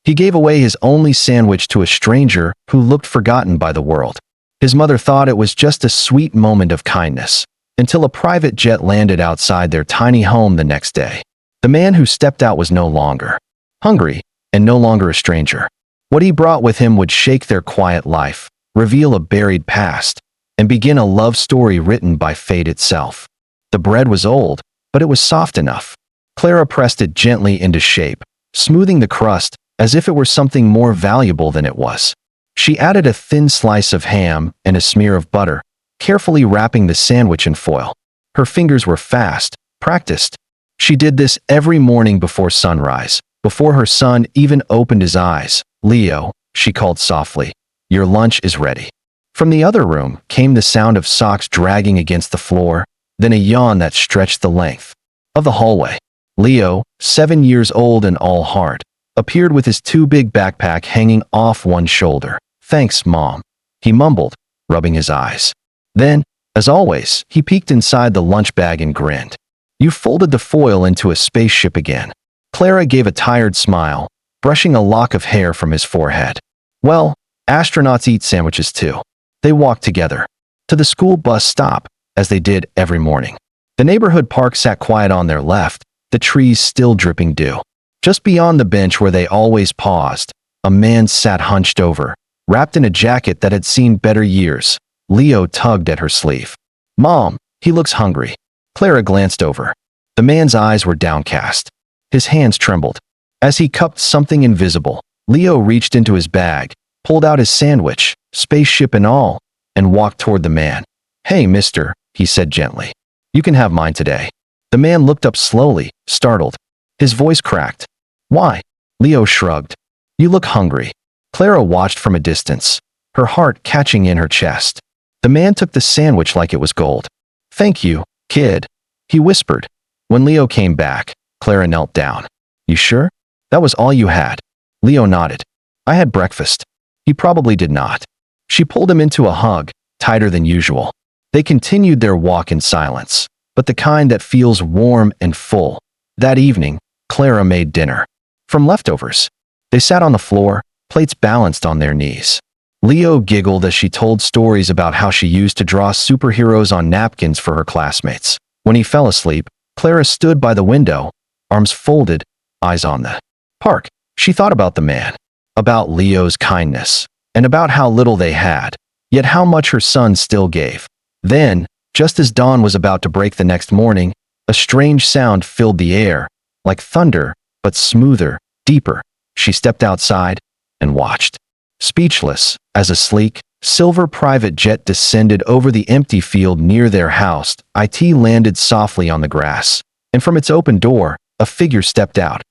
He gave away his only sandwich to a stranger who looked forgotten by the world. His mother thought it was just a sweet moment of kindness, until a private jet landed outside their tiny home the next day. The man who stepped out was no longer hungry and no longer a stranger. What he brought with him would shake their quiet life, reveal a buried past, and begin a love story written by fate itself. The bread was old, but it was soft enough. Clara pressed it gently into shape, smoothing the crust as if it were something more valuable than it was. She added a thin slice of ham and a smear of butter, carefully wrapping the sandwich in foil. Her fingers were fast, practiced. She did this every morning before sunrise, before her son even opened his eyes. "Leo," she called softly, "your lunch is ready." From the other room came the sound of socks dragging against the floor, then a yawn that stretched the length of the hallway. Leo, 7 years old and all heart, appeared with his too big backpack hanging off one shoulder. "Thanks, Mom," he mumbled, rubbing his eyes. Then, as always, he peeked inside the lunch bag and grinned. "You folded the foil into a spaceship again." Clara gave a tired smile, brushing a lock of hair from his forehead. "Well, astronauts eat sandwiches too." They walked together to the school bus stop, as they did every morning. The neighborhood park sat quiet on their left, the trees still dripping dew. Just beyond the bench where they always paused, a man sat hunched over, wrapped in a jacket that had seen better years. Leo tugged at her sleeve. "Mom, he looks hungry." Clara glanced over. The man's eyes were downcast. His hands trembled. As he cupped something invisible, Leo reached into his bag, pulled out his sandwich, spaceship and all, and walked toward the man. "Hey, mister," he said gently. "You can have mine today." The man looked up slowly, startled. His voice cracked. "Why?" Leo shrugged. "You look hungry." Clara watched from a distance, her heart catching in her chest. The man took the sandwich like it was gold. "Thank you, kid," he whispered. When Leo came back, Clara knelt down. "You sure? That was all you had?" Leo nodded. "I had breakfast." He probably did not. She pulled him into a hug, tighter than usual. They continued their walk in silence, but the kind that feels warm and full. That evening, Clara made dinner from leftovers. They sat on the floor, plates balanced on their knees. Leo giggled as she told stories about how she used to draw superheroes on napkins for her classmates. When he fell asleep, Clara stood by the window, arms folded, eyes on the park. She thought about the man, about Leo's kindness, and about how little they had, yet how much her son still gave. Then, just as dawn was about to break the next morning, a strange sound filled the air, like thunder, but smoother, deeper. She stepped outside and watched, speechless, as a sleek, silver private jet descended over the empty field near their house. It landed softly on the grass, and from its open door, a figure stepped out.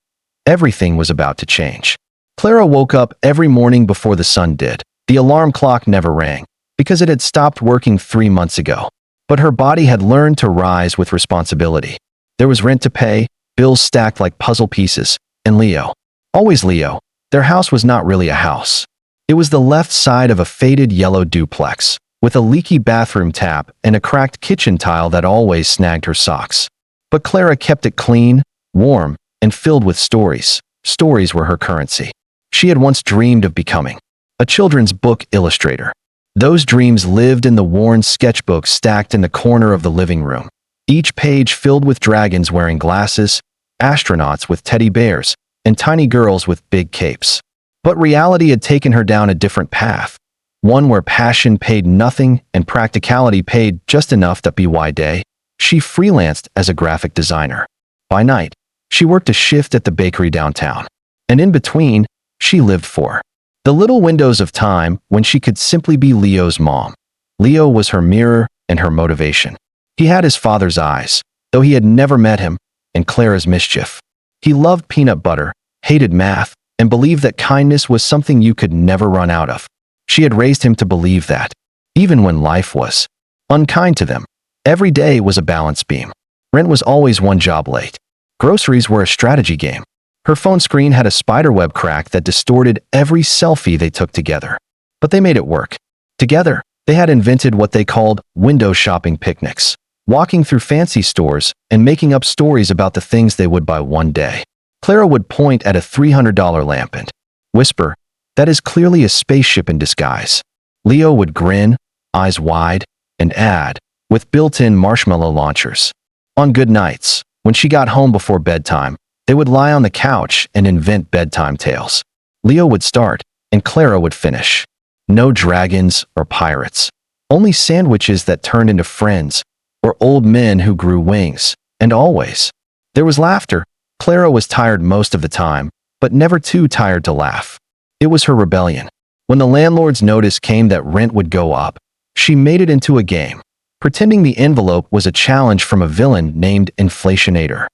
Everything was about to change. Clara woke up every morning before the sun did. The alarm clock never rang, because it had stopped working 3 months ago. But her body had learned to rise with responsibility. There was rent to pay, bills stacked like puzzle pieces, and Leo. Always Leo. Their house was not really a house. It was the left side of a faded yellow duplex, with a leaky bathroom tap and a cracked kitchen tile that always snagged her socks. But Clara kept it clean, warm, and filled with stories. Stories were her currency. She had once dreamed of becoming a children's book illustrator. Those dreams lived in the worn sketchbook stacked in the corner of the living room, each page filled with dragons wearing glasses, astronauts with teddy bears, and tiny girls with big capes. But reality had taken her down a different path, one where passion paid nothing and practicality paid just enough to be one day. She freelanced as a graphic designer. By night, she worked a shift at the bakery downtown. And in between, she lived for the little windows of time when she could simply be Leo's mom. Leo was her mirror and her motivation. He had his father's eyes, though he had never met him, and Clara's mischief. He loved peanut butter, hated math, and believed that kindness was something you could never run out of. She had raised him to believe that, even when life was unkind to them, every day was a balance beam. Rent was always one job late. Groceries were a strategy game. Her phone screen had a spiderweb crack that distorted every selfie they took together. But they made it work. Together, they had invented what they called window shopping picnics, walking through fancy stores and making up stories about the things they would buy one day. Clara would point at a $300 lamp and Whisper, "That is clearly a spaceship in disguise." Leo would grin, eyes wide, and add, "With built-in marshmallow launchers." On good nights, when she got home before bedtime, they would lie on the couch and invent bedtime tales. Leo would start, and Clara would finish. No dragons or pirates. Only sandwiches that turned into friends, or old men who grew wings, and always. There was laughter. Clara was tired most of the time, but never too tired to laugh. It was her rebellion. When the landlord's notice came that rent would go up, she made it into a game, pretending the envelope was a challenge from a villain named Inflationator.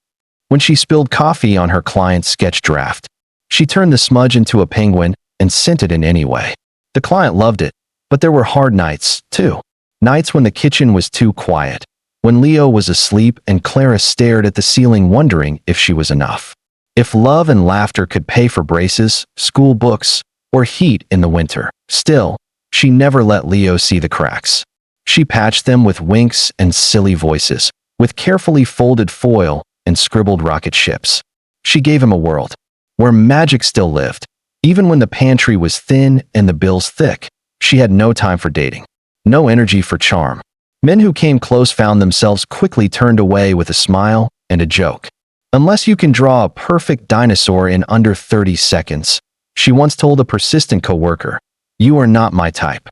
When she spilled coffee on her client's sketch draft, she turned the smudge into a penguin and sent it in anyway. The client loved it, but there were hard nights, too. Nights when the kitchen was too quiet, when Leo was asleep and Clara stared at the ceiling wondering if she was enough. If love and laughter could pay for braces, school books, or heat in the winter. Still, she never let Leo see the cracks. She patched them with winks and silly voices, with carefully folded foil and scribbled rocket ships. She gave him a world where magic still lived. Even when the pantry was thin and the bills thick, she had no time for dating, no energy for charm. Men who came close found themselves quickly turned away with a smile and a joke. "Unless you can draw a perfect dinosaur in under 30 seconds, she once told a persistent coworker, "You are not my type."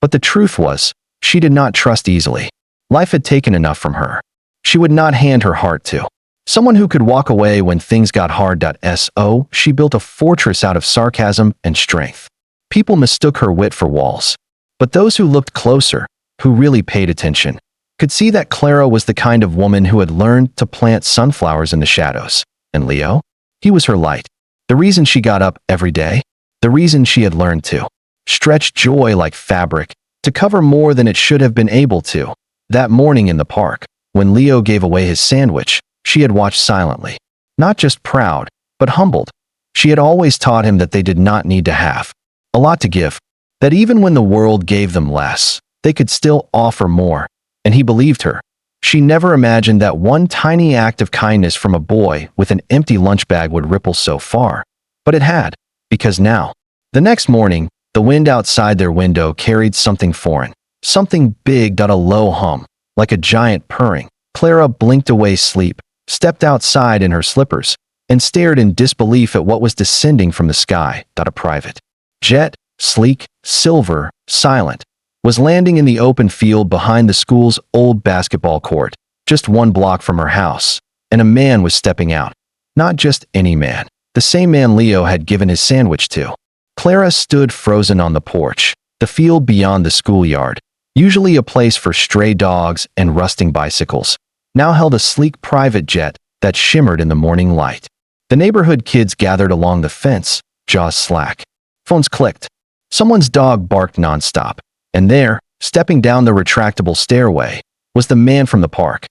But the truth was, she did not trust easily. Life had taken enough from her. She would not hand her heart to someone who could walk away when things got hard. So she built a fortress out of sarcasm and strength. People mistook her wit for walls. But those who looked closer, who really paid attention, could see that Clara was the kind of woman who had learned to plant sunflowers in the shadows. And Leo? He was her light. The reason she got up every day. The reason she had learned to stretch joy like fabric, to cover more than it should have been able to. That morning in the park, when Leo gave away his sandwich, she had watched silently. Not just proud, but humbled. She had always taught him that they did not need to have a lot to give. That even when the world gave them less, they could still offer more. And he believed her. She never imagined that one tiny act of kindness from a boy with an empty lunch bag would ripple so far. But it had, because now. The next morning, the wind outside their window carried something foreign. Something big. A low hum, like a giant purring. Clara blinked away sleep, stepped outside in her slippers, and stared in disbelief at what was descending from the sky. A private jet, sleek, silver, silent, was landing in the open field behind the school's old basketball court, just 1 block from her house, and a man was stepping out. Not just any man, the same man Leo had given his sandwich to. Clara stood frozen on the porch, the field beyond the schoolyard, usually a place for stray dogs and rusting bicycles, now held a sleek private jet that shimmered in the morning light. The neighborhood kids gathered along the fence, jaws slack. Phones clicked. Someone's dog barked nonstop. And there, stepping down the retractable stairway, was the man from the park.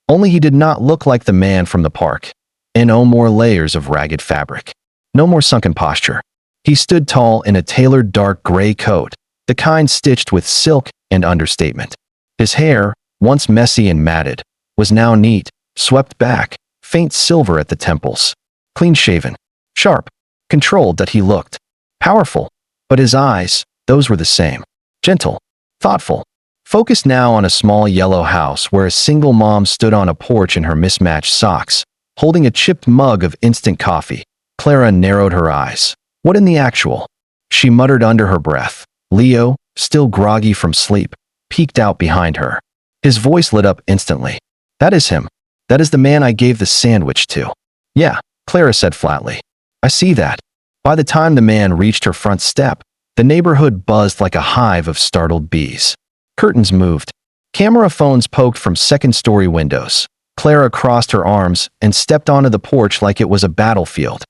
Only he did not look like the man from the park. And no more layers of ragged fabric. No more sunken posture. He stood tall in a tailored dark gray coat, the kind stitched with silk and understatement. His hair, once messy and matted, was now neat, swept back, faint silver at the temples. Clean-shaven, sharp, controlled. That he looked powerful, but his eyes, those were the same. Gentle, thoughtful, focused now on a small yellow house where a single mom stood on a porch in her mismatched socks, holding a chipped mug of instant coffee. Clara narrowed her eyes. What in the actual? She muttered under her breath. Leo, still groggy from sleep, peeked out behind her. His voice lit up instantly. "That is him. That is the man I gave the sandwich to." "Yeah," Clara said flatly. "I see that." By the time the man reached her front step, the neighborhood buzzed like a hive of startled bees. Curtains moved. Camera phones poked from second-story windows. Clara crossed her arms and stepped onto the porch like it was a battlefield.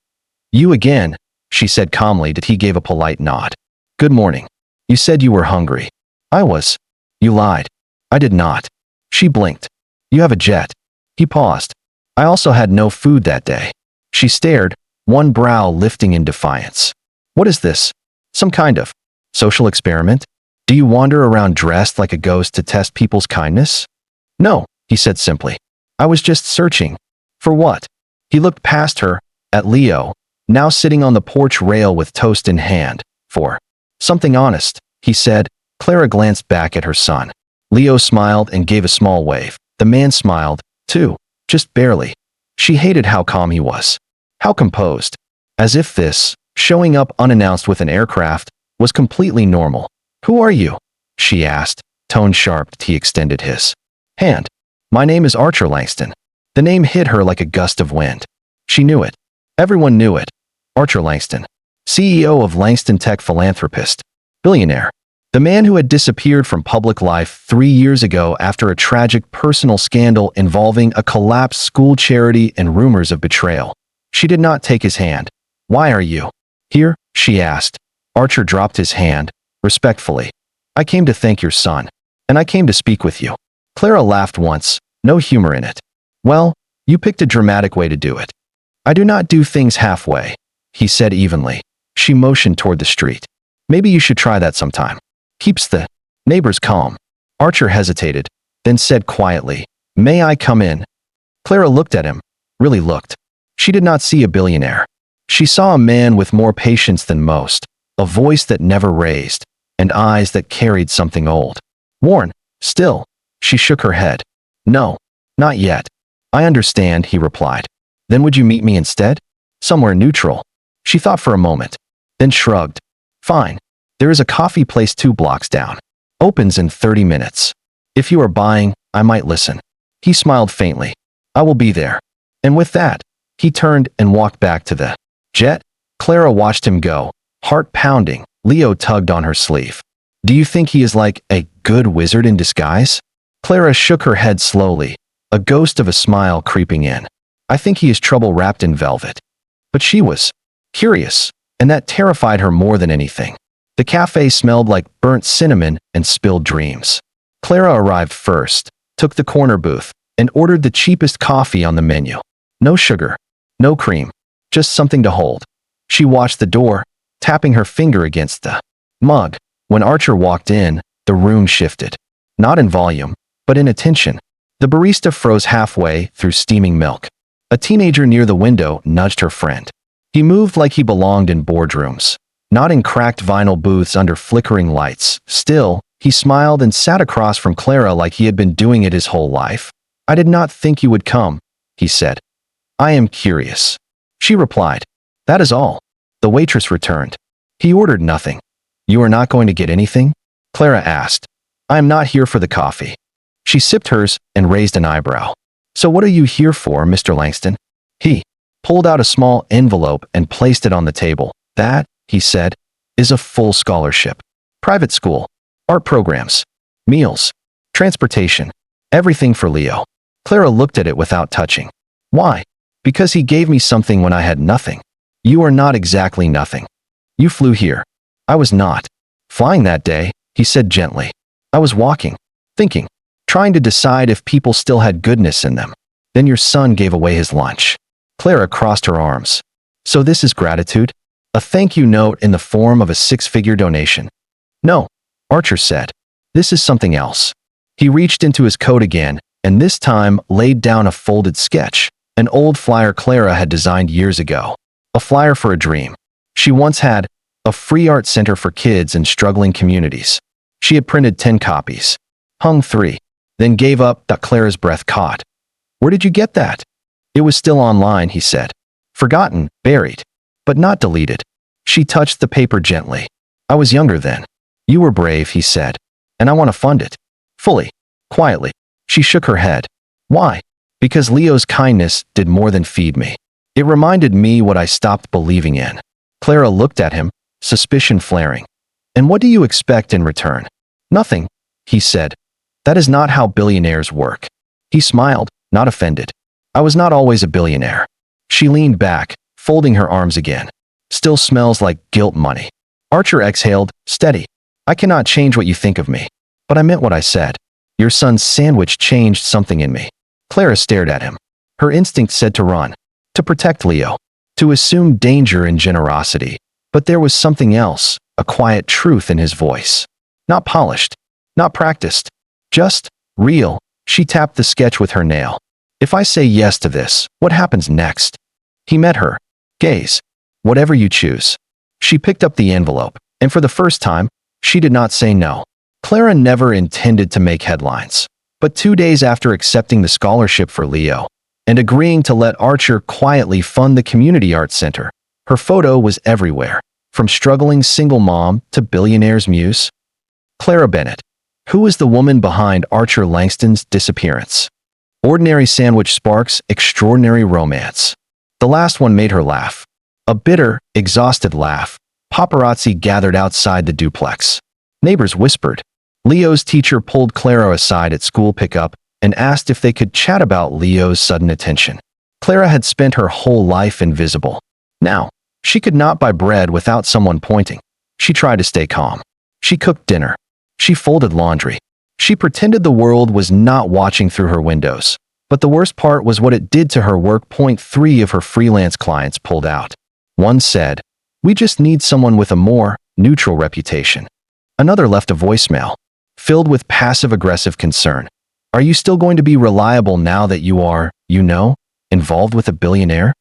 "You again," she said calmly. He gave a polite nod. "Good morning. You said you were hungry." "I was." "You lied." "I did not." She blinked. "You have a jet." He paused. "I also had no food that day." She stared, one brow lifting in defiance. "What is this? Some kind of social experiment? Do you wander around dressed like a ghost to test people's kindness?" "No," he said simply. "I was just searching." "For what?" He looked past her, at Leo, now sitting on the porch rail with toast in hand. For something honest, he said. Clara glanced back at her son. Leo smiled and gave a small wave. The man smiled, too, just barely. She hated how calm he was. How composed. As if this, showing up unannounced with an aircraft, was completely normal. "Who are you?" she asked, tone sharp. He extended his hand. "My name is Archer Langston." The name hit her like a gust of wind. She knew it. Everyone knew it. Archer Langston. CEO of Langston Tech, philanthropist. Billionaire. The man who had disappeared from public life 3 years ago after a tragic personal scandal involving a collapsed school charity and rumors of betrayal. She did not take his hand. "Why are you here?" she asked. Archer dropped his hand, respectfully. "I came to thank your son. And I came to speak with you." Clara laughed once, no humor in it. "Well, you picked a dramatic way to do it." "I do not do things halfway," he said evenly. She motioned toward the street. "Maybe you should try that sometime. Keeps the neighbors calm." Archer hesitated, then said quietly, "May I come in?" Clara looked at him, really looked. She did not see a billionaire. She saw a man with more patience than most, a voice that never raised, and eyes that carried something old. Worn, still. She shook her head. "No, not yet." "I understand," he replied. "Then would you meet me instead? Somewhere neutral?" She thought for a moment, then shrugged. "Fine. There is a coffee place 2 blocks down. Opens in 30 minutes. If you are buying, I might listen." He smiled faintly. "I will be there." And with that, he turned and walked back to the jet. Clara watched him go, heart pounding. Leo tugged on her sleeve. "Do you think he is like a good wizard in disguise?" Clara shook her head slowly, a ghost of a smile creeping in. "I think he is trouble wrapped in velvet." But she was curious, and that terrified her more than anything. The cafe smelled like burnt cinnamon and spilled dreams. Clara arrived first, took the corner booth, and ordered the cheapest coffee on the menu. No sugar, no cream, just something to hold. She watched the door, tapping her finger against the mug. When Archer walked in, the room shifted. Not in volume, but in attention. The barista froze halfway through steaming milk. A teenager near the window nudged her friend. He moved like he belonged in boardrooms, not in cracked vinyl booths under flickering lights. Still, he smiled and sat across from Clara like he had been doing it his whole life. "I did not think you would come," he said. "I am curious," she replied. "That is all." The waitress returned. He ordered nothing. "You are not going to get anything?" Clara asked. "I am not here for the coffee." She sipped hers and raised an eyebrow. "So what are you here for, Mr. Langston?" He pulled out a small envelope and placed it on the table. "That," he said, "is a full scholarship. Private school, art programs, meals, transportation, everything for Leo." Clara looked at it without touching. "Why?" "Because he gave me something when I had nothing." "You are not exactly nothing. You flew here." "I was not flying that day," he said gently. "I was walking, thinking, trying to decide if people still had goodness in them. Then your son gave away his lunch." Clara crossed her arms. "So this is gratitude? A thank you note in the form of a 6-figure donation?" "No," Archer said. "This is something else." He reached into his coat again, and this time laid down a folded sketch, an old flyer Clara had designed years ago. A flyer for a dream. She once had a free art center for kids in struggling communities. She had printed 10 copies, hung 3, then gave up. Clara's breath caught. "Where did you get that?" "It was still online," he said. "Forgotten, buried, but not deleted." She touched the paper gently. "I was younger then." "You were brave," he said. "And I want to fund it." Fully. Quietly. She shook her head. "Why?" "Because Leo's kindness did more than feed me. It reminded me what I stopped believing in." Clara looked at him, suspicion flaring. "And what do you expect in return?" "Nothing," he said. "That is not how billionaires work." He smiled, not offended. "I was not always a billionaire." She leaned back, folding her arms again. "Still smells like guilt money." Archer exhaled, steady. "I cannot change what you think of me. But I meant what I said. Your son's sandwich changed something in me." Clara stared at him. Her instinct said to run, to protect Leo, to assume danger and generosity. But there was something else, a quiet truth in his voice. Not polished, not practiced, just real. She tapped the sketch with her nail. "If I say yes to this, what happens next?" He met her gaze. Whatever you choose. She picked up the envelope, and for the first time, she did not say no. Clara never intended to make headlines. But 2 days after accepting the scholarship for Leo and agreeing to let Archer quietly fund the community arts center, her photo was everywhere, from struggling single mom to billionaire's muse. Clara Bennett. Who was the woman behind Archer Langston's disappearance? Ordinary sandwich sparks extraordinary romance. The last one made her laugh. A bitter, exhausted laugh. Paparazzi gathered outside the duplex. Neighbors whispered. Leo's teacher pulled Clara aside at school pickup and asked if they could chat about Leo's sudden attention. Clara had spent her whole life invisible. Now, she could not buy bread without someone pointing. She tried to stay calm. She cooked dinner. She folded laundry. She pretended the world was not watching through her windows. But the worst part was what it did to her work. 3 of her freelance clients pulled out. One said, "We just need someone with a more neutral reputation." Another left a voicemail, filled with passive-aggressive concern. "Are you still going to be reliable now that you are, involved with a billionaire?"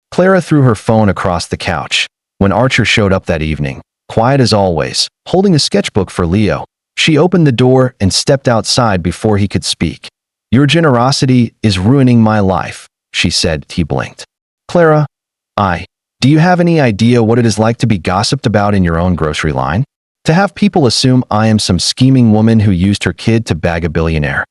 Clara threw her phone across the couch. When Archer showed up that evening, quiet as always, holding a sketchbook for Leo, she opened the door and stepped outside before he could speak. "Your generosity is ruining my life," she said. He blinked. "Clara, do you have any idea what it is like to be gossiped about in your own grocery line? To have people assume I am some scheming woman who used her kid to bag a billionaire?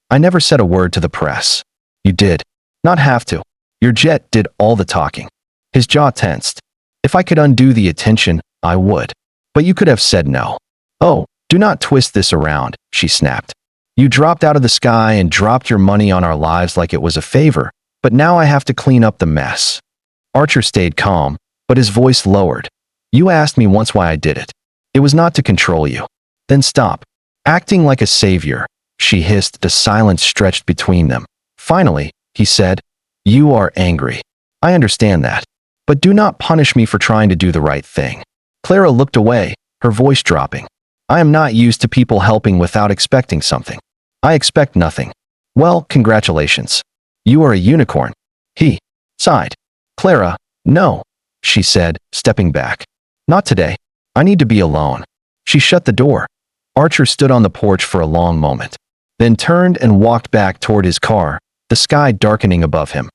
I never said a word to the press." "You did. Not have to. Your jet did all the talking." His jaw tensed. "If I could undo the attention, I would. But you could have said no." "Oh, do not twist this around," she snapped. "You dropped out of the sky and dropped your money on our lives like it was a favor, but now I have to clean up the mess." Archer stayed calm, but his voice lowered. "You asked me once why I did it. It was not to control you." "Then stop acting like a savior," she hissed. The silence stretched between them. Finally, he said, "You are angry. I understand that. But do not punish me for trying to do the right thing." Clara looked away, her voice dropping. "I am not used to people helping without expecting something. I expect nothing." "Well, congratulations. You are a unicorn." He sighed. "Clara, no," she said, stepping back. "Not today. I need to be alone." She shut the door. Archer stood on the porch for a long moment, then turned and walked back toward his car, the sky darkening above him.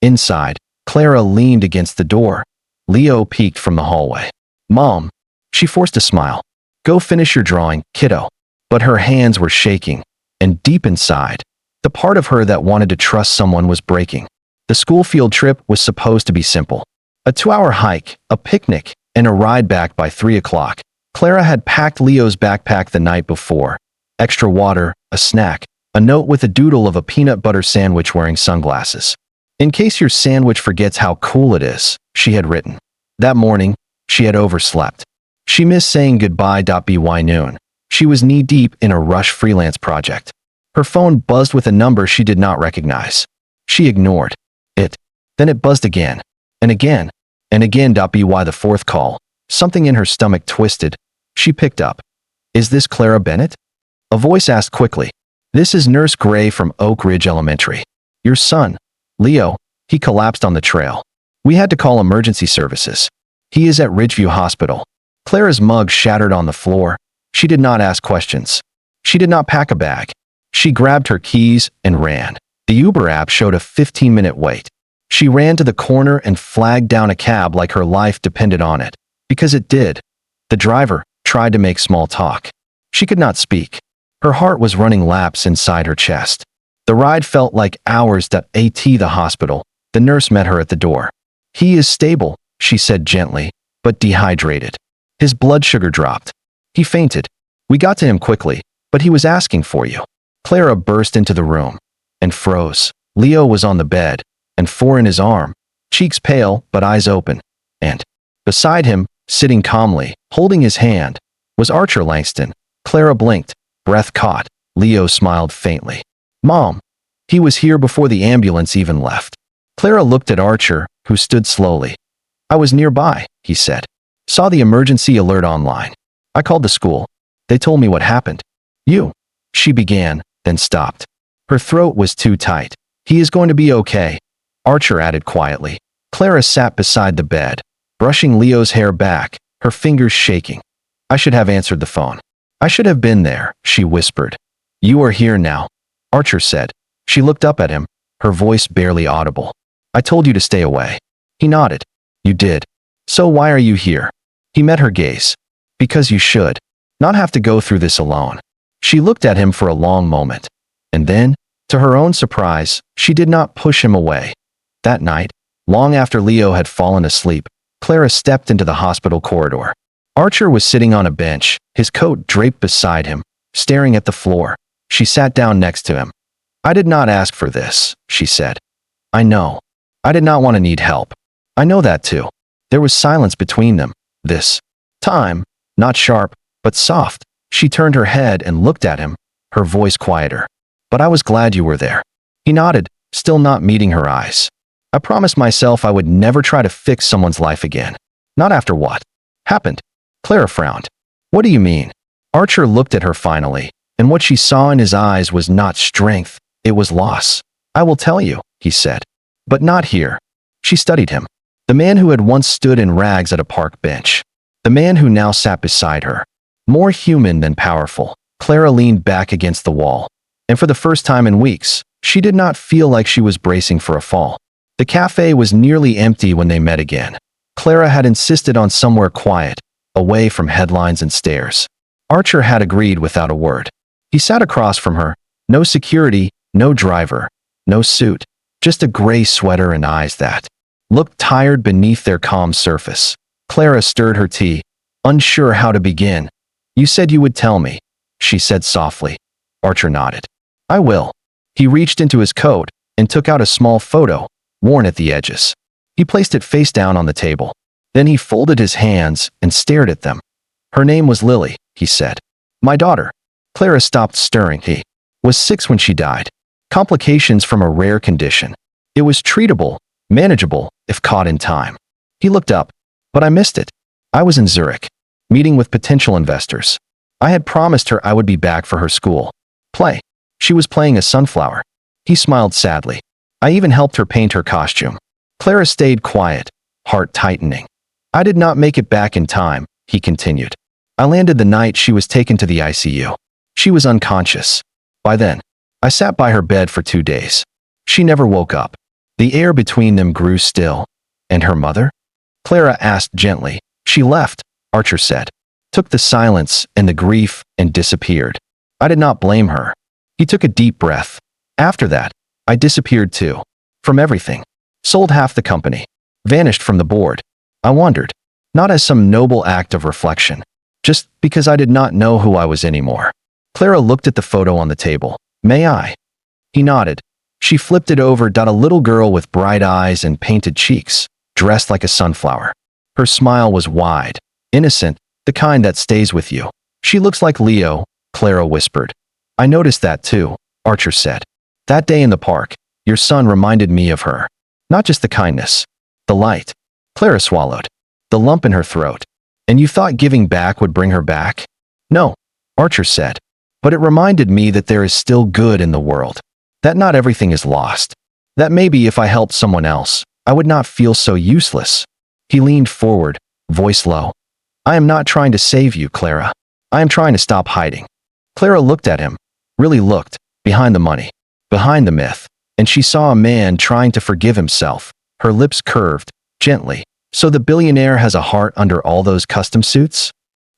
Inside, Clara leaned against the door. Leo peeked from the hallway. "Mom." She forced a smile. "Go finish your drawing, kiddo." But her hands were shaking, and deep inside, the part of her that wanted to trust someone was breaking. The school field trip was supposed to be simple. A 2-hour hike, a picnic, and a ride back by 3 o'clock. Clara had packed Leo's backpack the night before. Extra water, a snack, a note with a doodle of a peanut butter sandwich wearing sunglasses. "In case your sandwich forgets how cool it is," she had written. That morning, she had overslept. She missed saying goodbye. By noon, she was knee-deep in a rush freelance project. Her phone buzzed with a number she did not recognize. She ignored it. Then it buzzed again, and again, and again. By the 4th call, something in her stomach twisted. She picked up. "Is this Clara Bennett?" A voice asked quickly. "This is Nurse Gray from Oak Ridge Elementary. Your son, Leo, he collapsed on the trail. We had to call emergency services. He is at Ridgeview Hospital." Clara's mug shattered on the floor. She did not ask questions. She did not pack a bag. She grabbed her keys and ran. The Uber app showed a 15-minute wait. She ran to the corner and flagged down a cab like her life depended on it. Because it did. The driver tried to make small talk. She could not speak. Her heart was running laps inside her chest. The ride felt like hours. At the hospital, the nurse met her at the door. "He is stable," she said gently, "but dehydrated. His blood sugar dropped. He fainted. We got to him quickly, but he was asking for you." Clara burst into the room and froze. Leo was on the bed, and 4 in his arm, cheeks pale but eyes open. And beside him, sitting calmly, holding his hand, was Archer Langston. Clara blinked, breath caught. Leo smiled faintly. "Mom." He was here before the ambulance even left. Clara looked at Archer, who stood slowly. "I was nearby," he said. "Saw the emergency alert online. I called the school. They told me what happened." "You," she began, then stopped. Her throat was too tight. "He is going to be okay," Archer added quietly. Clara sat beside the bed, brushing Leo's hair back, her fingers shaking. I should have answered the phone. I should have been there, she whispered. You are here now, Archer said. She looked up at him, her voice barely audible. I told you to stay away. He nodded. You did. So why are you here? He met her gaze. Because you should. Not have to go through this alone. She looked at him for a long moment. And then, to her own surprise, she did not push him away. That night, long after Leo had fallen asleep, Clara stepped into the hospital corridor. Archer was sitting on a bench, his coat draped beside him, staring at the floor. She sat down next to him. I did not ask for this, she said. I know. I did not want to need help. I know that too. There was silence between them. This time, not sharp, but soft. She turned her head and looked at him, her voice quieter. But I was glad you were there. He nodded, still not meeting her eyes. I promised myself I would never try to fix someone's life again. Not after what happened. Clara frowned. What do you mean? Archer looked at her finally, and what she saw in his eyes was not strength, it was loss. I will tell you, he said. But not here. She studied him. The man who had once stood in rags at a park bench. The man who now sat beside her. More human than powerful. Clara leaned back against the wall. And for the first time in weeks, she did not feel like she was bracing for a fall. The cafe was nearly empty when they met again. Clara had insisted on somewhere quiet, away from headlines and stares. Archer had agreed without a word. He sat across from her. No security, no driver, no suit. Just a gray sweater and eyes that looked tired beneath their calm surface. Clara stirred her tea, unsure how to begin. You said you would tell me, she said softly. Archer nodded. I will. He reached into his coat and took out a small photo, worn at the edges. He placed it face down on the table. Then he folded his hands and stared at them. Her name was Lily, he said. My daughter. Clara stopped stirring. He was 6 when she died. Complications from a rare condition. It was treatable, manageable, if caught in time. He looked up. But I missed it. I was in Zurich, meeting with potential investors. I had promised her I would be back for her school play. She was playing a sunflower. He smiled sadly. I even helped her paint her costume. Clara stayed quiet, heart tightening. I did not make it back in time, he continued. I landed the night she was taken to the ICU. She was unconscious. By then, I sat by her bed for 2 days. She never woke up. The air between them grew still. And her mother? Clara asked gently. She left, Archer said. Took the silence and the grief and disappeared. I did not blame her. He took a deep breath. After that, I disappeared too. From everything. Sold half the company. Vanished from the board. I wondered. Not as some noble act of reflection. Just because I did not know who I was anymore. Clara looked at the photo on the table. May I? He nodded. She flipped it over. A little girl with bright eyes and painted cheeks, dressed like a sunflower. Her smile was wide, innocent, the kind that stays with you. She looks like Leo, Clara whispered. I noticed that too, Archer said. That day in the park, your son reminded me of her. Not just the kindness. The light. Clara swallowed. The lump in her throat. And you thought giving back would bring her back? No, Archer said. But it reminded me that there is still good in the world. That not everything is lost. That maybe if I helped someone else, I would not feel so useless. He leaned forward, voice low. I am not trying to save you, Clara. I am trying to stop hiding. Clara looked at him, really looked, behind the money, behind the myth, and she saw a man trying to forgive himself. Her lips curved, gently. So the billionaire has a heart under all those custom suits?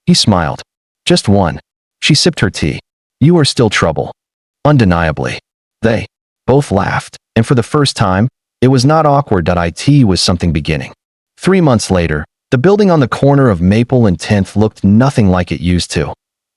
He smiled. Just one. She sipped her tea. You are still trouble. Undeniably. They both laughed, and for the first time, it was not awkward. It was something beginning. 3 months later, the building on the corner of Maple and 10th looked nothing like it used to.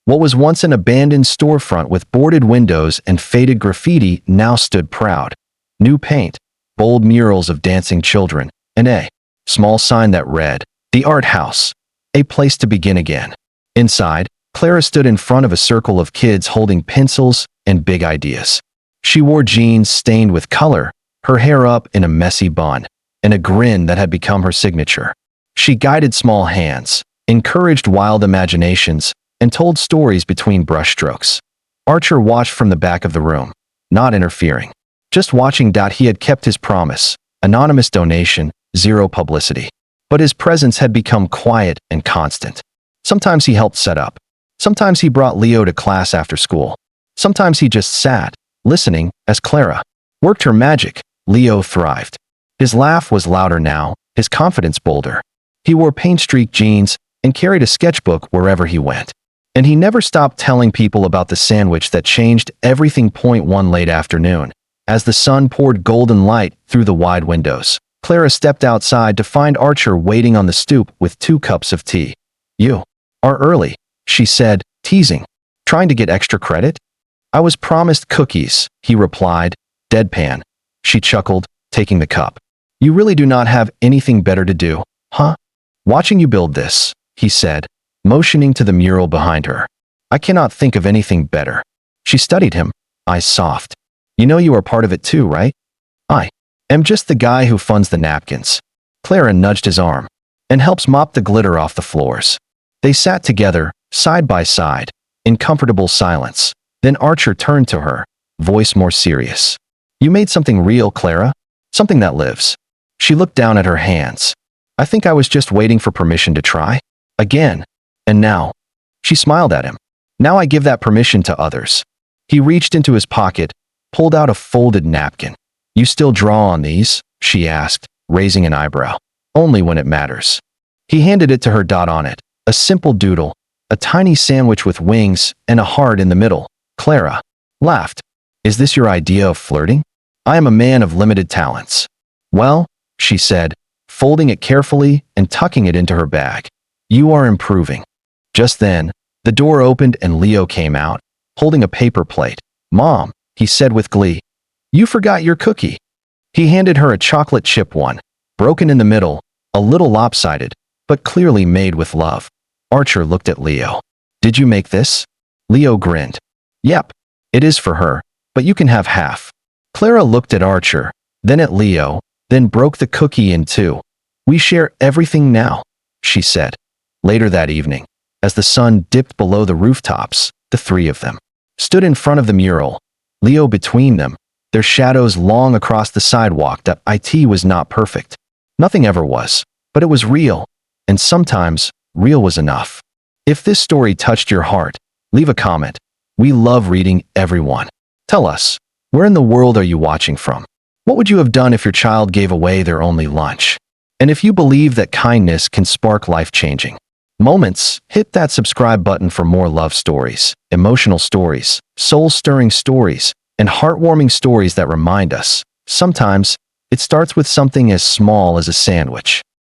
What was once an abandoned storefront with boarded windows and faded graffiti now stood proud. New paint, bold murals of dancing children, and a small sign that read, The Art House, a place to begin again. Inside, Clara stood in front of a circle of kids holding pencils and big ideas. She wore jeans stained with color, her hair up in a messy bun, and a grin that had become her signature. She guided small hands, encouraged wild imaginations, and told stories between brushstrokes. Archer watched from the back of the room, not interfering. Just watching. He had kept his promise. Anonymous donation, zero publicity. but his presence had become quiet and constant. Sometimes he helped set up. Sometimes he brought Leo to class after school. Sometimes he just sat, listening, as Clara worked her magic. Leo thrived. His laugh was louder now, his confidence bolder. He wore paint-streaked jeans and carried a sketchbook wherever he went. And he never stopped telling people about the sandwich that changed everything. One late afternoon, as the sun poured golden light through the wide windows, Clara stepped outside to find Archer waiting on the stoop with 2 cups of tea. "You are early," she said, teasing. "Trying to get extra credit?" "I was promised cookies," he replied, deadpan. She chuckled, taking the cup. "You really do not have anything better to do, huh?" "Watching you build this," he said, motioning to the mural behind her. "I cannot think of anything better." She studied him, eyes soft. "You know you are part of it too, right?" "I am just the guy who funds the napkins." Clara nudged his arm and helps mop the glitter off the floors. They sat together, side by side, in comfortable silence. Then Archer turned to her, voice more serious. "You made something real, Clara? Something that lives." She looked down at her hands. "I think I was just waiting for permission to try. Again. And now." She smiled at him. "Now I give that permission to others." He reached into his pocket, pulled out a folded napkin. "You still draw on these?" she asked, raising an eyebrow. "Only when it matters." He handed it to her. On it, a simple doodle, a tiny sandwich with wings and a heart in the middle. Clara laughed. "Is this your idea of flirting? I am a man of limited talents." "Well," she said, folding it carefully and tucking it into her bag. "You are improving." Just then, the door opened and Leo came out, holding a paper plate. "Mom," he said with glee, "you forgot your cookie." He handed her a chocolate chip one, broken in the middle, a little lopsided, but clearly made with love. Archer looked at Leo. "Did you make this?" Leo grinned. "Yep, it is for her, but you can have half." Clara looked at Archer, then at Leo, then broke the cookie in 2. "We share everything now," she said. Later that evening, as the sun dipped below the rooftops, the 3 of them stood in front of the mural, Leo between them, their shadows long across the sidewalk. It was not perfect. Nothing ever was, but it was real, and sometimes, real was enough. If this story touched your heart, leave a comment. We love reading everyone. Tell us, where in the world are you watching from? What would you have done if your child gave away their only lunch? And if you believe that kindness can spark life-changing moments, hit that subscribe button for more love stories, emotional stories, soul-stirring stories, and heartwarming stories that remind us, sometimes, it starts with something as small as a sandwich.